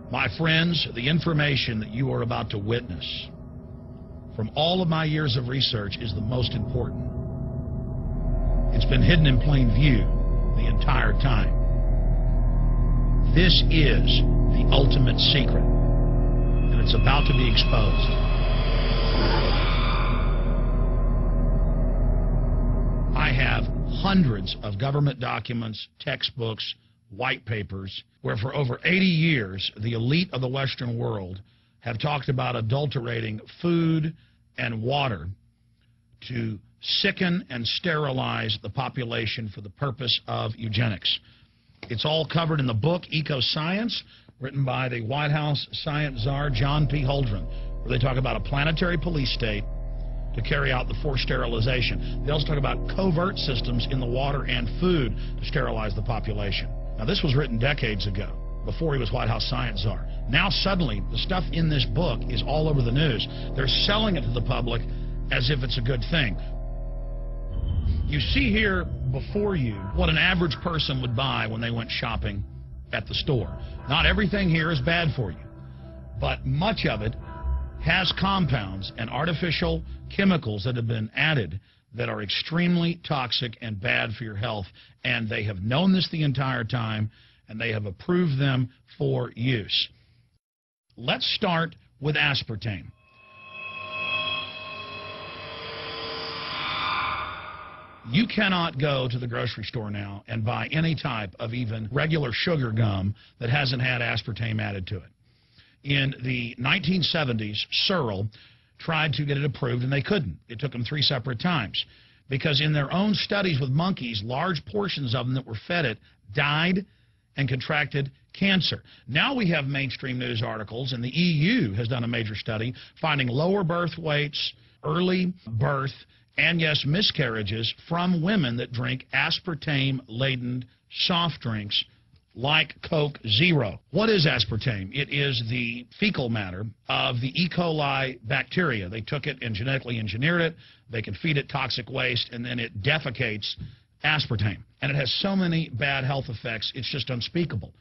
My friends, the information that you are about to witness from all of my years of research is the most important. It's been hidden in plain view the entire time. This is the ultimate secret, and it's about to be exposed. I have hundreds of government documents, textbooks, white papers, where for over 80 years, the elite of the Western world have talked about adulterating food and water to sicken and sterilize the population for the purpose of eugenics. It's all covered in the book Eco-Science, written by the White House science czar John P. Holdren, where they talk about a planetary police state to carry out the forced sterilization. They also talk about covert systems in the water and food to sterilize the population. Now, this was written decades ago, before he was White House science czar. Now, suddenly, the stuff in this book is all over the news. They're selling it to the public as if it's a good thing. You see here before you what an average person would buy when they went shopping at the store. Not everything here is bad for you, but much of it has compounds and artificial chemicals that have been added that are extremely toxic and bad for your health, and they have known this the entire time, and they have approved them for use. Let's start with aspartame. You cannot go to the grocery store now and buy any type of even regular sugar gum that hasn't had aspartame added to it. In the 1970s, Searle tried to get it approved, and they couldn't. It took them 3 separate times because in their own studies with monkeys, large portions of them that were fed it died and contracted cancer. Now we have mainstream news articles, and the EU has done a major study finding lower birth weights, early birth, and yes, miscarriages from women that drink aspartame-laden soft drinks like Coke Zero. What is aspartame? It is the fecal matter of the E. coli bacteria. They took it and genetically engineered it. They can feed it toxic waste, and then it defecates aspartame. And it has so many bad health effects, it's just unspeakable.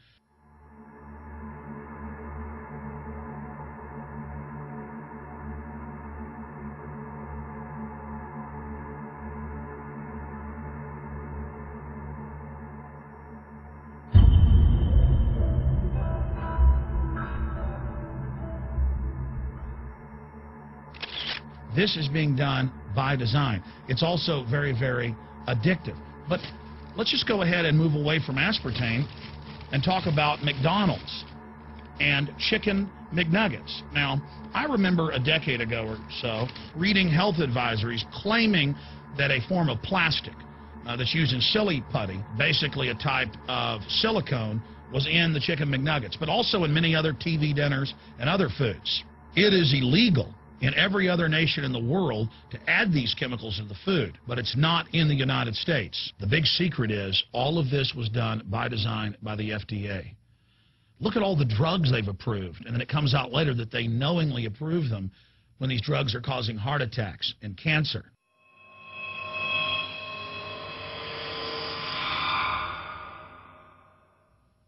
This is being done by design. It's also very, very addictive. But let's just go ahead and move away from aspartame and talk about McDonald's and chicken McNuggets. Now, I remember a decade ago or so reading health advisories claiming that a form of plastic that's used in silly putty, basically a type of silicone, was in the chicken McNuggets, but also in many other TV dinners and other foods. It is illegal in every other nation in the world to add these chemicals in the food, but it's not in the United States. The big secret is all of this was done by design by the FDA. Look at all the drugs they've approved, and then it comes out later that they knowingly approve them when these drugs are causing heart attacks and cancer.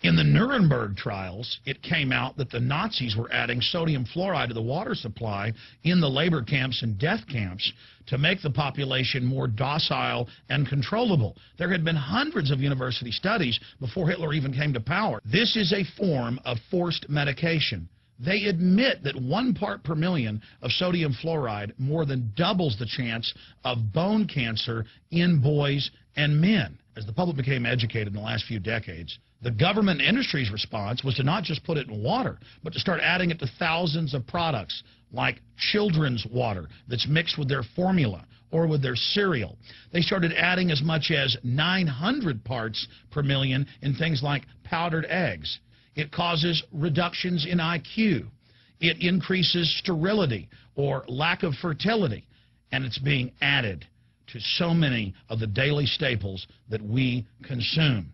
In the Nuremberg trials, it came out that the Nazis were adding sodium fluoride to the water supply in the labor camps and death camps to make the population more docile and controllable. There had been hundreds of university studies before Hitler even came to power. This is a form of forced medication. They admit that 1 part per million of sodium fluoride more than doubles the chance of bone cancer in boys and men. As the public became educated in the last few decades, the government and industry's response was to not just put it in water, but to start adding it to thousands of products like children's water that's mixed with their formula or with their cereal. They started adding as much as 900 parts per million in things like powdered eggs. It causes reductions in IQ. It increases sterility or lack of fertility, and it's being added to so many of the daily staples that we consume.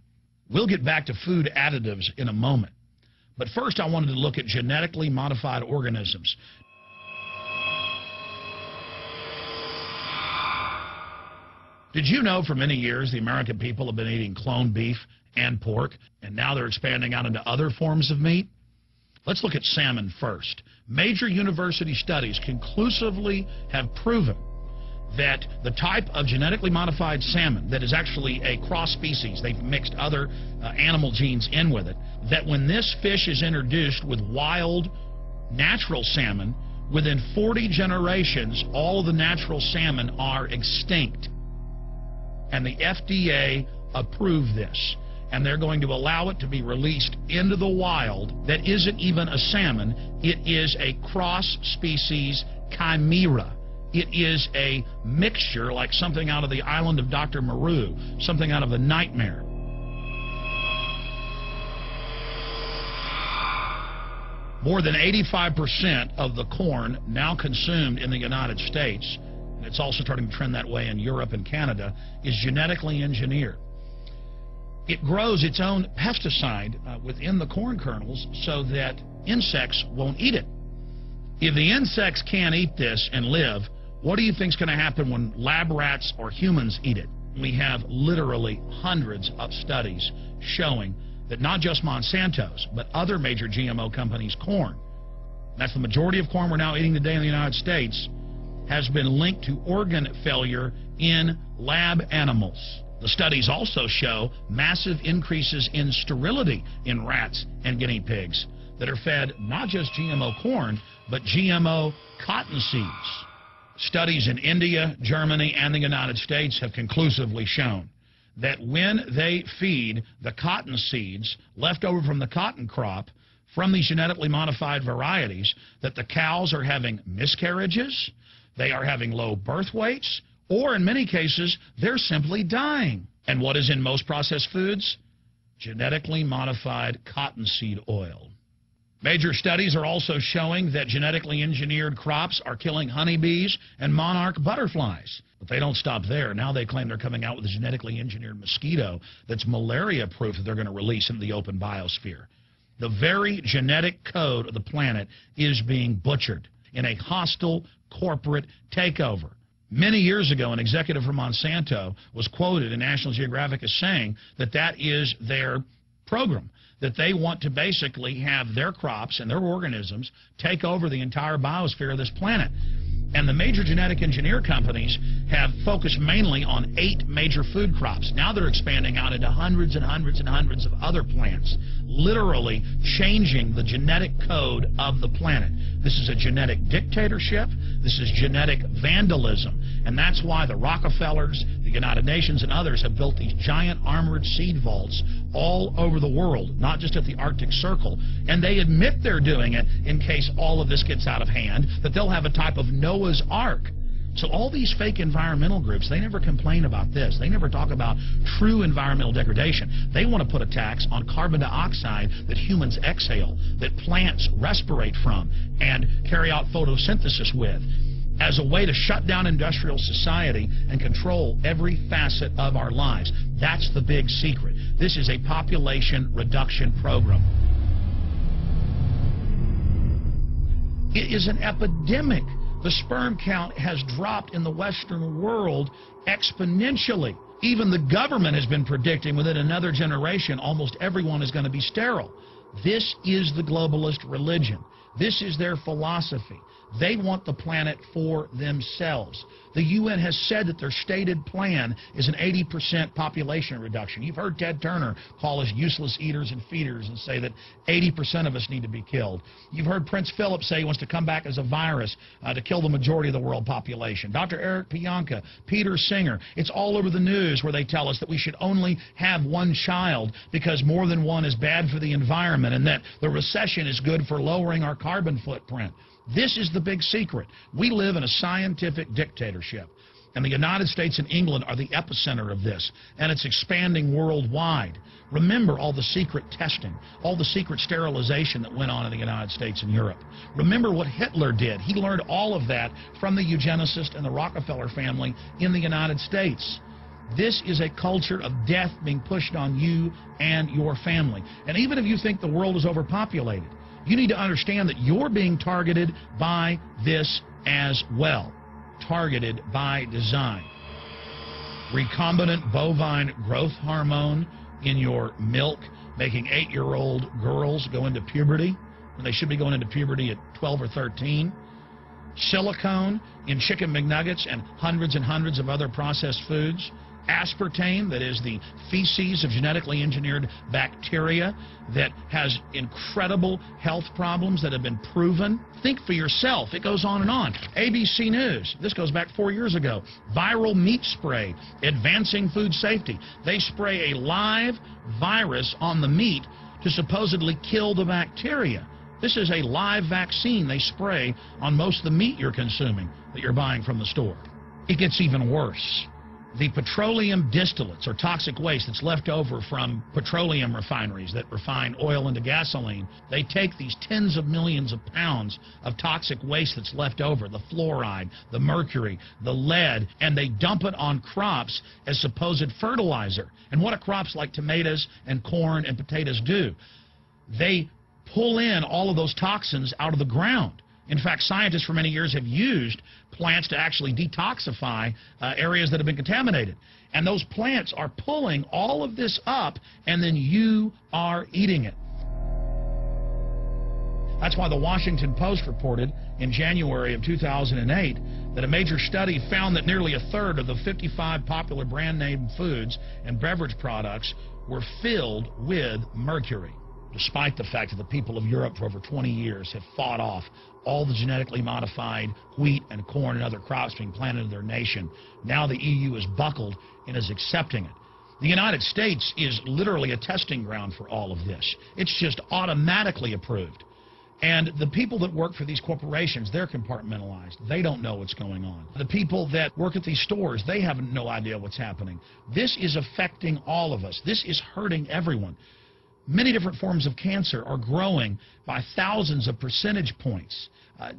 We'll get back to food additives in a moment. But first, I wanted to look at genetically modified organisms. Did you know for many years the American people have been eating cloned beef and pork, and now they're expanding out into other forms of meat? Let's look at salmon first. Major university studies conclusively have proven that the type of genetically modified salmon that is actually a cross species, they've mixed other animal genes in with it, that when this fish is introduced with wild natural salmon, within 40 generations, all of the natural salmon are extinct. And the FDA approved this. And they're going to allow it to be released into the wild that isn't even a salmon. It is a cross-species chimera. It is a mixture like something out of the island of Dr. Moreau, something out of The Nightmare. More than 85% of the corn now consumed in the United States, and it's also starting to trend that way in Europe and Canada, is genetically engineered. It grows its own pesticide within the corn kernels so that insects won't eat it. If the insects can't eat this and live, what do you think is going to happen when lab rats or humans eat it? We have literally hundreds of studies showing that not just Monsanto's, but other major GMO companies' corn, that's the majority of corn we're now eating today in the United States, has been linked to organ failure in lab animals. The studies also show massive increases in sterility in rats and guinea pigs that are fed not just GMO corn, but GMO cotton seeds. Studies in India, Germany, and the United States have conclusively shown that when they feed the cotton seeds left over from the cotton crop from these genetically modified varieties, that the cows are having miscarriages, they are having low birth weights, or in many cases, they're simply dying. And what is in most processed foods? Genetically modified cottonseed oil. Major studies are also showing that genetically engineered crops are killing honeybees and monarch butterflies. But they don't stop there. Now they claim they're coming out with a genetically engineered mosquito that's malaria-proof that they're going to release into the open biosphere. The very genetic code of the planet is being butchered in a hostile corporate takeover. Many years ago, an executive from Monsanto was quoted in National Geographic as saying that that is their program, that they want to basically have their crops and their organisms take over the entire biosphere of this planet. And the major genetic engineer companies have focused mainly on 8 major food crops. Now they're expanding out into hundreds and hundreds and hundreds of other plants, literally changing the genetic code of the planet. This is a genetic dictatorship. This is genetic vandalism. And that's why the Rockefellers, the United Nations, and others have built these giant armored seed vaults all over the world, not just at the Arctic Circle. And they admit they're doing it in case all of this gets out of hand, that they'll have a type of Noah's Ark. So all these fake environmental groups, they never complain about this. They never talk about true environmental degradation. They want to put a tax on carbon dioxide that humans exhale, that plants respirate from and carry out photosynthesis with, as a way to shut down industrial society and control every facet of our lives. That's the big secret. This is a population reduction program. It is an epidemic. The sperm count has dropped in the Western world exponentially. Even the government has been predicting within another generation almost everyone is going to be sterile. This is the globalist religion. This is their philosophy. They want the planet for themselves. The UN has said that their stated plan is an 80% population reduction. You've heard Ted Turner call us useless eaters and feeders and say that 80% of us need to be killed. You've heard Prince Philip say he wants to come back as a virus to kill the majority of the world population. Dr. Eric Pianka, Peter Singer, it's all over the news where they tell us that we should only have one child because more than one is bad for the environment and that the recession is good for lowering our carbon footprint. This is the big secret. We live in a scientific dictatorship, and the United States and England are the epicenter of this, and it's expanding worldwide. Remember all the secret testing, all the secret sterilization that went on in the United States and Europe. Remember what Hitler did. He learned all of that from the eugenicist and the Rockefeller family in the United States. This is a culture of death being pushed on you and your family. And even if you think the world is overpopulated, you need to understand that you're being targeted by this as well. Targeted by design. Recombinant bovine growth hormone in your milk, making 8-year-old girls go into puberty. when they should be going into puberty at 12 or 13. Silicone in chicken McNuggets and hundreds of other processed foods. Aspartame, that is the feces of genetically engineered bacteria that has incredible health problems that have been proven. Think for yourself. It goes on and on. ABC News, this goes back 4 years ago. Viral meat spray, advancing food safety. They spray a live virus on the meat to supposedly kill the bacteria. This is a live vaccine they spray on most of the meat you're consuming that you're buying from the store. It gets even worse. The petroleum distillates, or toxic waste that's left over from petroleum refineries that refine oil into gasoline, they take these tens of millions of pounds of toxic waste that's left over, the fluoride, the mercury, the lead, and they dump it on crops as supposed fertilizer. And what do crops like tomatoes and corn and potatoes do? They pull in all of those toxins out of the ground. In fact, scientists for many years have used plants to actually detoxify areas that have been contaminated. And those plants are pulling all of this up, and then you are eating it. That's why the Washington Post reported in January of 2008 that a major study found that nearly a third of the 55 popular brand name foods and beverage products were filled with mercury. Despite the fact that the people of Europe for over 20 years have fought off all the genetically modified wheat and corn and other crops being planted in their nation, now the EU is buckled and is accepting it. The United States is literally a testing ground for all of this. It's just automatically approved. And the people that work for these corporations, they're compartmentalized. They don't know what's going on. The people that work at these stores, they have no idea what's happening. This is affecting all of us. This is hurting everyone. Many different forms of cancer are growing by thousands of percentage points.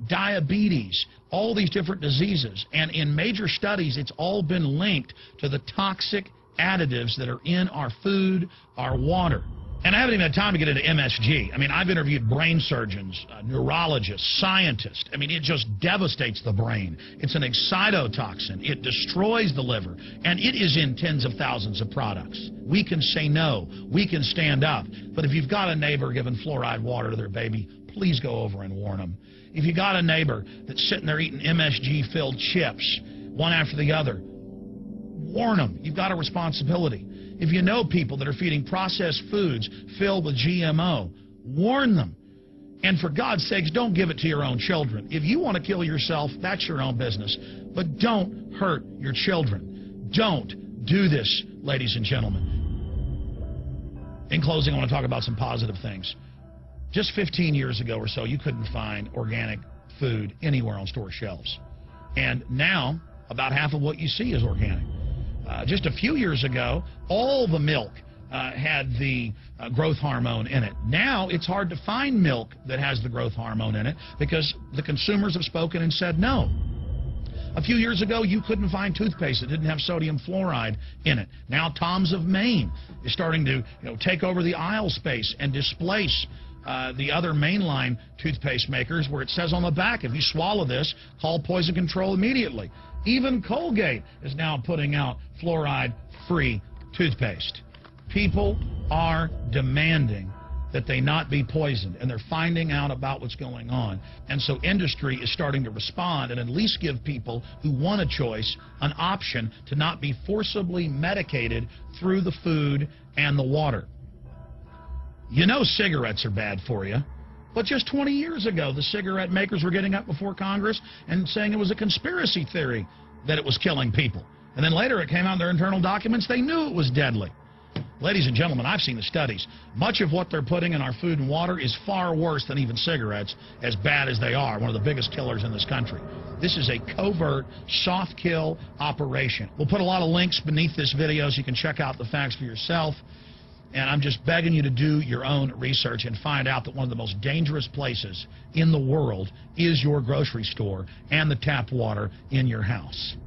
Diabetes, all these different diseases. And in major studies, it's all been linked to the toxic additives that are in our food, our water. And I haven't even had time to get into MSG. I mean, I've interviewed brain surgeons, neurologists, scientists. I mean, it just devastates the brain. It's an excitotoxin. It destroys the liver. And it is in tens of thousands of products. We can say no. We can stand up. But if you've got a neighbor giving fluoride water to their baby, please go over and warn them. If you got a neighbor that's sitting there eating MSG-filled chips, one after the other, warn them. You've got a responsibility. If you know people that are feeding processed foods filled with GMO, warn them. And for God's sakes, don't give it to your own children. If you want to kill yourself, that's your own business. But don't hurt your children. Don't do this, ladies and gentlemen. In closing, I want to talk about some positive things. Just 15 years ago or so, you couldn't find organic food anywhere on store shelves. And now, about half of what you see is organic. Just a few years ago, all the milk had the growth hormone in it. Now it's hard to find milk that has the growth hormone in it because the consumers have spoken and said no. A few years ago, you couldn't find toothpaste that didn't have sodium fluoride in it. Now Tom's of Maine is starting to take over the aisle space and displace the other mainline toothpaste makers, where it says on the back, if you swallow this, call poison control immediately. Even Colgate is now putting out fluoride-free toothpaste. People are demanding that they not be poisoned, and they're finding out about what's going on. And so industry is starting to respond and at least give people who want a choice an option to not be forcibly medicated through the food and the water. You know cigarettes are bad for you. But just 20 years ago, the cigarette makers were getting up before Congress and saying it was a conspiracy theory that it was killing people. And then later it came out in their internal documents, they knew it was deadly. Ladies and gentlemen, I've seen the studies. Much of what they're putting in our food and water is far worse than even cigarettes, as bad as they are, one of the biggest killers in this country. This is a covert, soft kill operation. We'll put a lot of links beneath this video so you can check out the facts for yourself. And I'm just begging you to do your own research and find out that one of the most dangerous places in the world is your grocery store and the tap water in your house.